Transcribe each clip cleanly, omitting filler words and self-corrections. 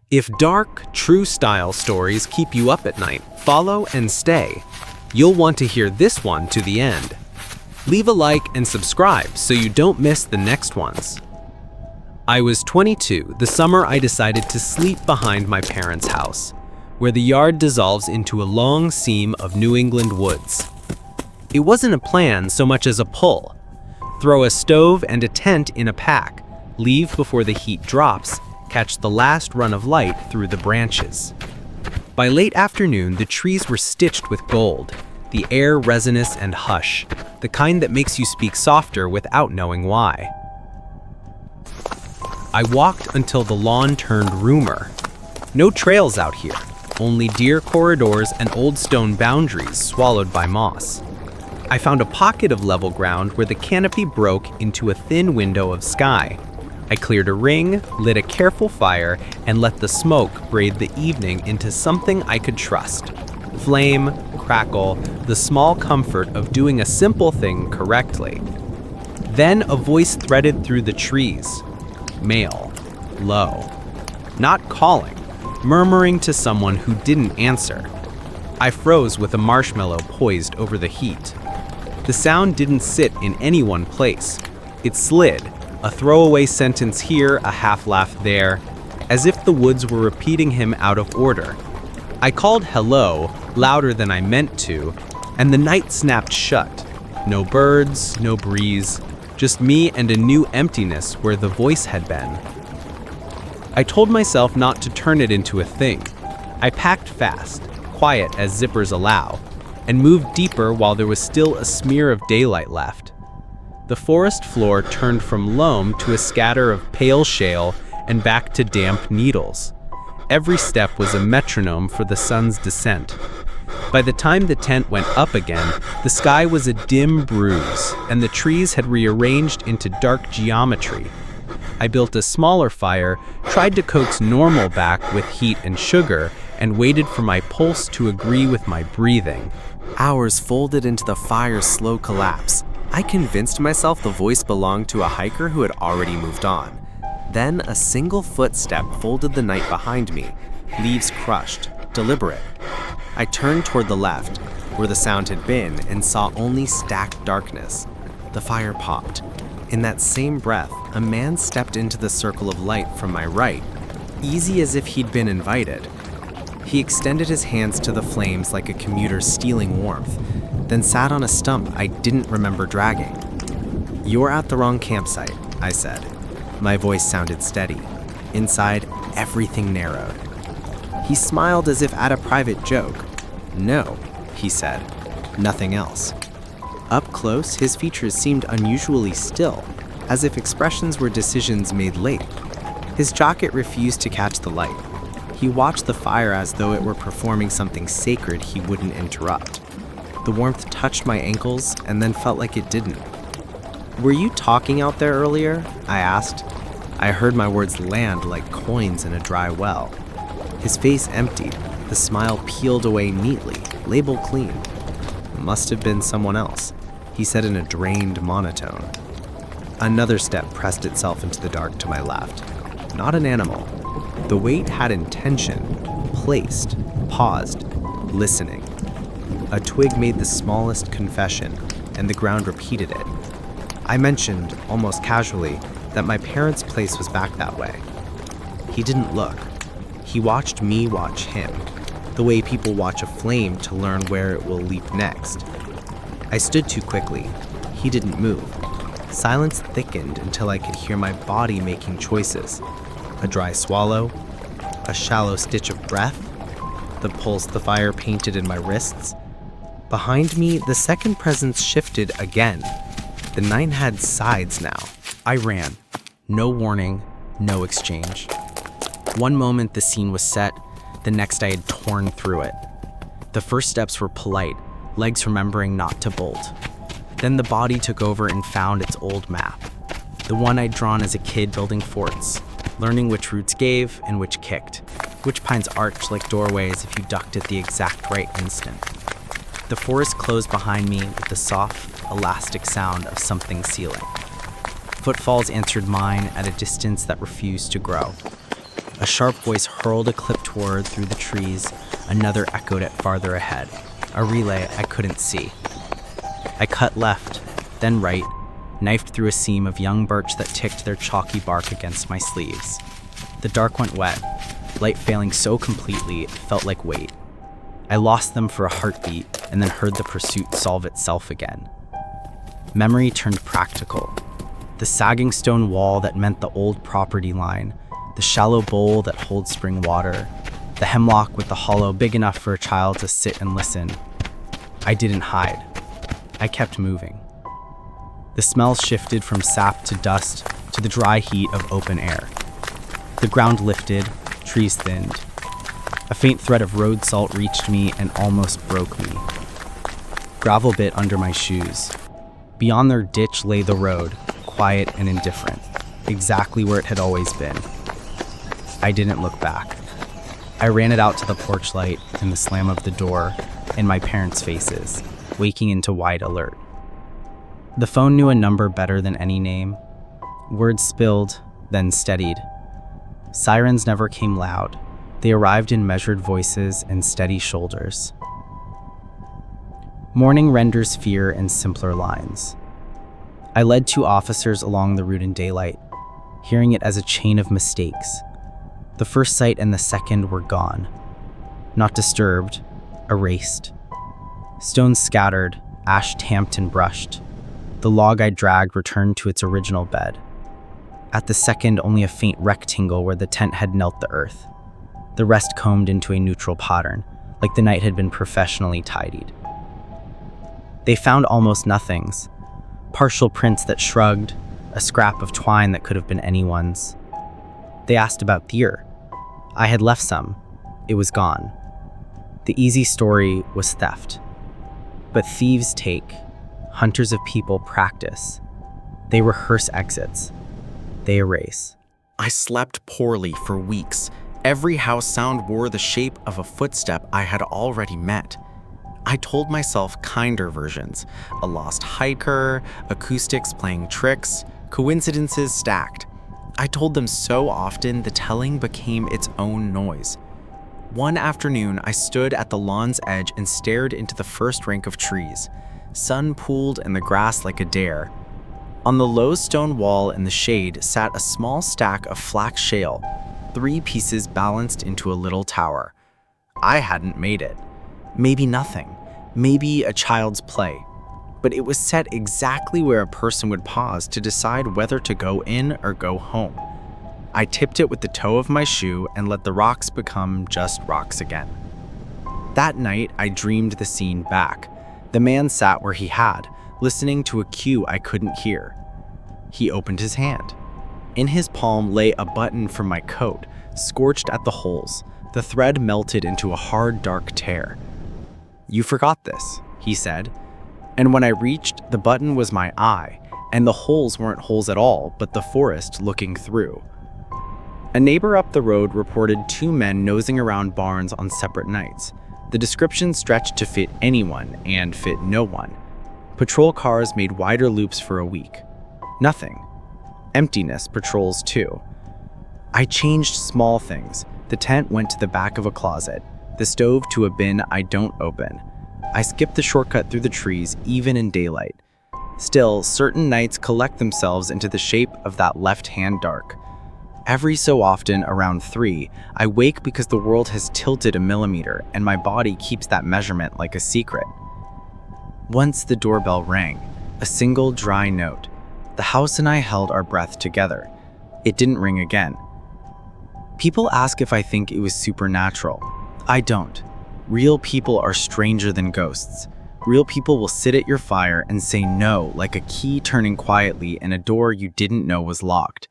If dark, true-style stories keep you up at night, follow and stay. You'll want to hear this one to the end. Leave a like and subscribe so you don't miss the next ones. I was 22 the summer I decided to sleep behind my parents' house, where the yard dissolves into a long seam of New England woods. It wasn't a plan so much as a pull. Throw a stove and a tent in a pack, leave before the heat drops, catch the last run of light through the branches. By late afternoon, the trees were stitched with gold, the air resinous and hush, the kind that makes you speak softer without knowing why. I walked until the lawn turned rumor. No trails out here, only deer corridors and old stone boundaries swallowed by moss. I found a pocket of level ground where the canopy broke into a thin window of sky. I cleared a ring, lit a careful fire, and let the smoke braid the evening into something I could trust. Flame, crackle, the small comfort of doing a simple thing correctly. Then a voice threaded through the trees. Male, low. Not calling, murmuring to someone who didn't answer. I froze with a marshmallow poised over the heat. The sound didn't sit in any one place. It slid, a throwaway sentence here, a half laugh there, as if the woods were repeating him out of order. I called hello, louder than I meant to, and the night snapped shut. No birds, no breeze, just me and a new emptiness where the voice had been. I told myself not to turn it into a thing. I packed fast, quiet as zippers allow, and moved deeper while there was still a smear of daylight left. The forest floor turned from loam to a scatter of pale shale and back to damp needles. Every step was a metronome for the sun's descent. By the time the tent went up again, the sky was a dim bruise, and the trees had rearranged into dark geometry. I built a smaller fire, tried to coax normal back with heat and sugar, and waited for my pulse to agree with my breathing. Hours folded into the fire's slow collapse. I convinced myself the voice belonged to a hiker who had already moved on. Then a single footstep folded the night behind me, leaves crushed, deliberate. I turned toward the left, where the sound had been, and saw only stacked darkness. The fire popped. In that same breath, a man stepped into the circle of light from my right, easy as if he'd been invited. He extended his hands to the flames like a commuter stealing warmth, then sat on a stump I didn't remember dragging. "You're at the wrong campsite," I said. My voice sounded steady. Inside, everything narrowed. He smiled as if at a private joke. "No," he said. "Nothing else." Up close, his features seemed unusually still, as if expressions were decisions made late. His jacket refused to catch the light. He watched the fire as though it were performing something sacred he wouldn't interrupt. The warmth touched my ankles and then felt like it didn't. "Were you talking out there earlier?" I asked. I heard my words land like coins in a dry well. His face emptied, the smile peeled away neatly, label clean. "Must have been someone else," he said in a drained monotone. Another step pressed itself into the dark to my left. Not an animal. The weight had intention, placed, paused, listening. A twig made the smallest confession, and the ground repeated it. I mentioned, almost casually, that my parents' place was back that way. He didn't look. He watched me watch him, the way people watch a flame to learn where it will leap next. I stood too quickly. He didn't move. Silence thickened until I could hear my body making choices. A dry swallow, a shallow stitch of breath, the pulse the fire painted in my wrists. Behind me, the second presence shifted again. The night had sides now. I ran. No warning, no exchange. One moment the scene was set, the next I had torn through it. The first steps were polite, legs remembering not to bolt. Then the body took over and found its old map. The one I'd drawn as a kid building forts, learning which roots gave and which kicked, which pines arched like doorways if you ducked at the exact right instant. The forest closed behind me with the soft, elastic sound of something sealing. Footfalls answered mine at a distance that refused to grow. A sharp voice hurled a clipped word through the trees, another echoed it farther ahead, a relay I couldn't see. I cut left, then right, knifed through a seam of young birch that ticked their chalky bark against my sleeves. The dark went wet, light failing so completely it felt like weight. I lost them for a heartbeat and then heard the pursuit solve itself again. Memory turned practical. The sagging stone wall that meant the old property line, the shallow bowl that holds spring water, the hemlock with the hollow big enough for a child to sit and listen. I didn't hide. I kept moving. The smell shifted from sap to dust to the dry heat of open air. The ground lifted, trees thinned. A faint thread of road salt reached me and almost broke me. Gravel bit under my shoes. Beyond their ditch lay the road, quiet and indifferent, exactly where it had always been. I didn't look back. I ran it out to the porch light and the slam of the door and my parents' faces, waking into wide alert. The phone knew a number better than any name. Words spilled, then steadied. Sirens never came loud. They arrived in measured voices and steady shoulders. Morning renders fear in simpler lines. I led 2 officers along the route in daylight, hearing it as a chain of mistakes. The first sight and the second were gone. Not disturbed, erased. Stones scattered, ash tamped and brushed. The log I dragged returned to its original bed. At the second, only a faint rectangle where the tent had knelt the earth. The rest combed into a neutral pattern, like the night had been professionally tidied. They found almost nothings. Partial prints that shrugged, a scrap of twine that could have been anyone's. They asked about deer. I had left some. It was gone. The easy story was theft. But thieves take. Hunters of people practice. They rehearse exits. They erase. I slept poorly for weeks. Every house sound wore the shape of a footstep I had already met. I told myself kinder versions. A lost hiker, acoustics playing tricks, coincidences stacked. I told them so often the telling became its own noise. One afternoon, I stood at the lawn's edge and stared into the first rank of trees. Sun pooled in the grass like a dare. On the low stone wall in the shade sat a small stack of flax shale, 3 pieces balanced into a little tower. I hadn't made it. Maybe nothing. Maybe a child's play. But it was set exactly where a person would pause to decide whether to go in or go home. I tipped it with the toe of my shoe and let the rocks become just rocks again. That night, I dreamed the scene back. The man sat where he had, listening to a cue I couldn't hear. He opened his hand. In his palm lay a button from my coat, scorched at the holes. The thread melted into a hard, dark tear. "You forgot this," he said. And when I reached, the button was my eye, and the holes weren't holes at all, but the forest looking through. A neighbor up the road reported 2 men nosing around barns on separate nights. The description stretched to fit anyone and fit no one. Patrol cars made wider loops for a week. Nothing. Emptiness patrols too. I changed small things. The tent went to the back of a closet, the stove to a bin I don't open. I skipped the shortcut through the trees even in daylight. Still, certain nights collect themselves into the shape of that left-hand dark. Every so often, around 3, I wake because the world has tilted a millimeter and my body keeps that measurement like a secret. Once the doorbell rang, a single dry note. The house and I held our breath together. It didn't ring again. People ask if I think it was supernatural. I don't. Real people are stranger than ghosts. Real people will sit at your fire and say no like a key turning quietly in a door you didn't know was locked.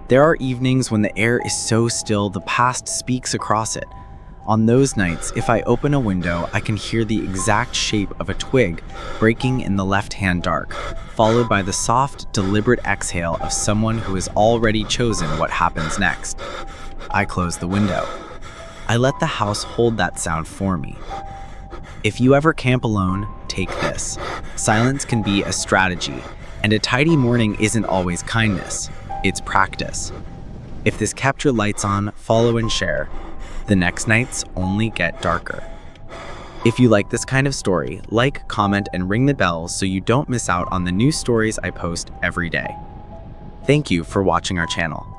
There are evenings when the air is so still the past speaks across it. On those nights, if I open a window, I can hear the exact shape of a twig breaking in the left-hand dark, followed by the soft, deliberate exhale of someone who has already chosen what happens next. I close the window. I let the house hold that sound for me. If you ever camp alone, take this. Silence can be a strategy, and a tidy morning isn't always kindness. It's practice. If this kept your lights on, follow and share. The next nights only get darker. If you like this kind of story, like, comment, and ring the bell so you don't miss out on the new stories I post every day. Thank you for watching our channel.